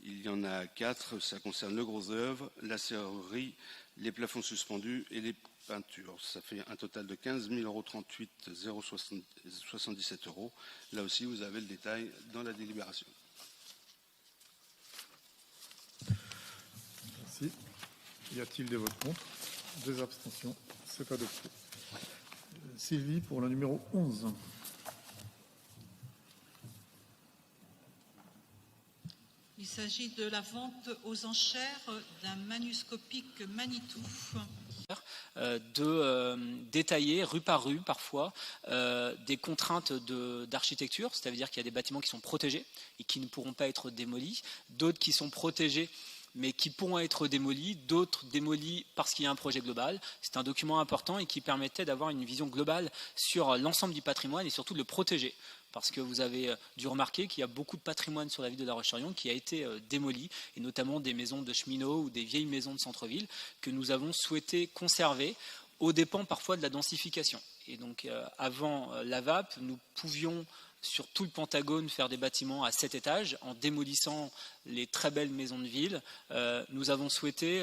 Il y en a 4, ça concerne le gros œuvre, la serrurerie, les plafonds suspendus et les peintures. Ça fait un total de 15 038 077 euros. Là aussi, vous avez le détail dans la délibération. Merci. Y a-t-il des votes contre? Des abstentions? C'est adopté. Sylvie pour le numéro 11. Il s'agit de la vente aux enchères d'un manuscopique Manitou. De détailler rue par rue parfois des contraintes d'architecture, c'est-à-dire qu'il y a des bâtiments qui sont protégés et qui ne pourront pas être démolis, d'autres qui sont protégés mais qui pourront être démolis, d'autres démolis parce qu'il y a un projet global. C'est un document important et qui permettait d'avoir une vision globale sur l'ensemble du patrimoine et surtout de le protéger. Parce que vous avez dû remarquer qu'il y a beaucoup de patrimoine sur la ville de La Roche-sur-Yon qui a été démoli, et notamment des maisons de cheminots ou des vieilles maisons de centre-ville que nous avons souhaité conserver, aux dépens parfois de la densification. Et donc avant l'AVAP, nous pouvions sur tout le Pentagone faire des bâtiments à 7 étages en démolissant les très belles maisons de ville. Nous avons souhaité,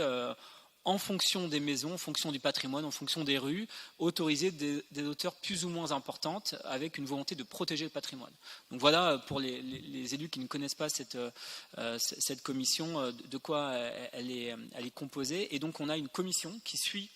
en fonction des maisons, en fonction du patrimoine, en fonction des rues, autoriser des hauteurs plus ou moins importantes avec une volonté de protéger le patrimoine. Donc voilà, pour les élus qui ne connaissent pas cette commission, de quoi elle est composée. Et donc on a une commission qui suit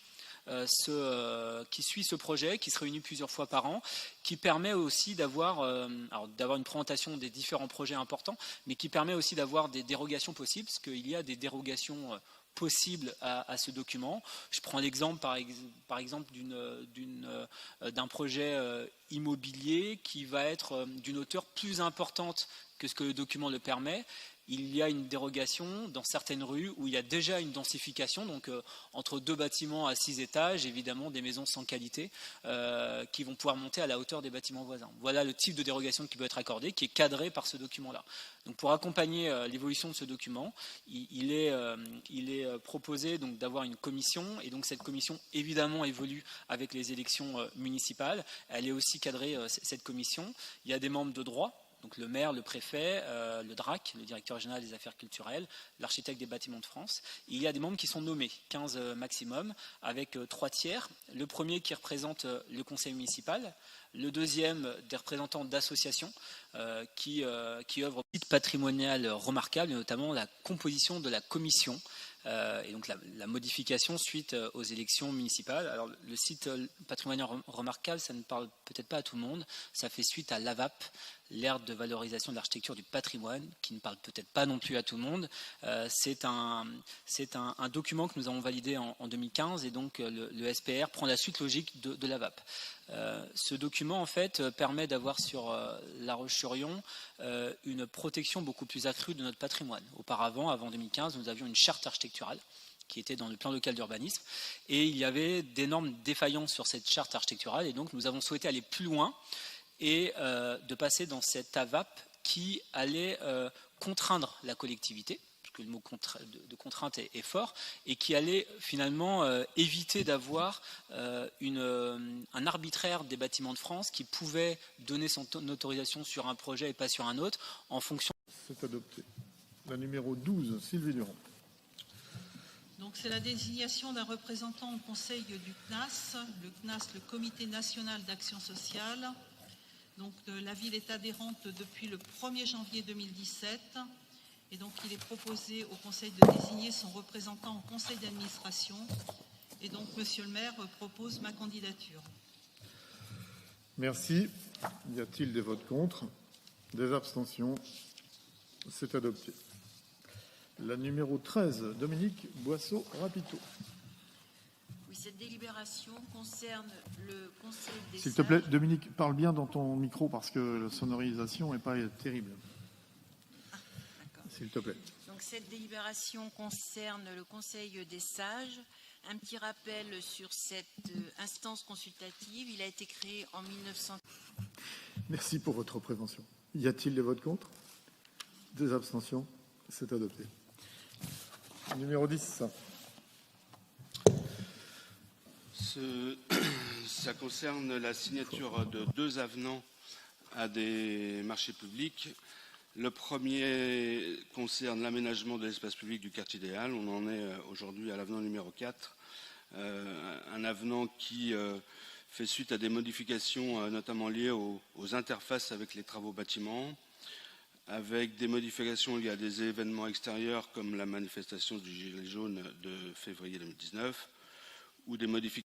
ce projet, qui se réunit plusieurs fois par an, qui permet aussi d'avoir une présentation des différents projets importants, mais qui permet aussi d'avoir des dérogations possibles, parce qu'il y a des dérogations possibles à ce document. Je prends l'exemple par exemple d'un projet immobilier qui va être d'une hauteur plus importante que ce que le document le permet. Il y a une dérogation dans certaines rues où il y a déjà une densification, donc entre deux bâtiments à 6 étages, évidemment des maisons sans qualité qui vont pouvoir monter à la hauteur des bâtiments voisins. Voilà le type de dérogation qui peut être accordé, qui est cadré par ce document-là. Donc pour accompagner l'évolution de ce document, il est proposé donc d'avoir une commission, et donc cette commission évidemment évolue avec les élections municipales. Elle est aussi cadrée, cette commission. Il y a des membres de droit. Donc le maire, le préfet, le DRAC, le directeur général des affaires culturelles, l'architecte des bâtiments de France. Il y a des membres qui sont nommés, 15 maximum, avec 3 tiers. Le premier qui représente le conseil municipal, le deuxième des représentants d'associations qui œuvrent au titre patrimonial remarquable, et notamment la composition de la commission. Et donc la modification suite aux élections municipales. Alors le site patrimonial remarquable, ça ne parle peut-être pas à tout le monde, ça fait suite à l'AVAP, l'ère de valorisation de l'architecture du patrimoine, qui ne parle peut-être pas non plus à tout le monde. C'est un document que nous avons validé en 2015, et donc le SPR prend la suite logique de l'AVAP. Ce document en fait permet d'avoir sur La Roche-sur-Yon une protection beaucoup plus accrue de notre patrimoine. Auparavant, avant 2015, nous avions une charte architecturale qui était dans le plan local d'urbanisme, et il y avait d'énormes défaillances sur cette charte architecturale, et donc nous avons souhaité aller plus loin et de passer dans cette AVAP qui allait contraindre la collectivité, parce que le mot de contrainte est fort, et qui allait finalement éviter d'avoir un arbitraire des bâtiments de France qui pouvait donner son autorisation sur un projet et pas sur un autre en fonction. C'est adopté. La numéro 12, Sylvie Durand. Donc c'est la désignation d'un représentant au conseil du CNAS, le Comité national d'action sociale. Donc la ville est adhérente depuis le 1er janvier 2017, et donc il est proposé au conseil de désigner son représentant au conseil d'administration, et donc monsieur le maire propose ma candidature. Merci. Y a-t-il des votes contre? Des abstentions? C'est adopté. La numéro 13, Dominique Boisseau-Rapito. Oui, cette délibération concerne le Conseil des S'il te plaît, Dominique, parle bien dans ton micro parce que la sonorisation n'est pas terrible. S'il te plaît. Donc cette délibération concerne le Conseil des sages. Un petit rappel sur cette instance consultative. Il a été créé en 1900. Merci pour votre prévention. Y a-t-il des votes contre? Des abstentions? C'est adopté. Numéro 10. Ça concerne la signature de 2 avenants à des marchés publics. Le premier concerne l'aménagement de l'espace public du quartier des Halles. On en est aujourd'hui à l'avenant numéro 4. Un avenant qui fait suite à des modifications notamment liées aux interfaces avec les travaux bâtiments, avec des modifications liées à des événements extérieurs comme la manifestation du Gilet jaune de février 2019, ou des modifications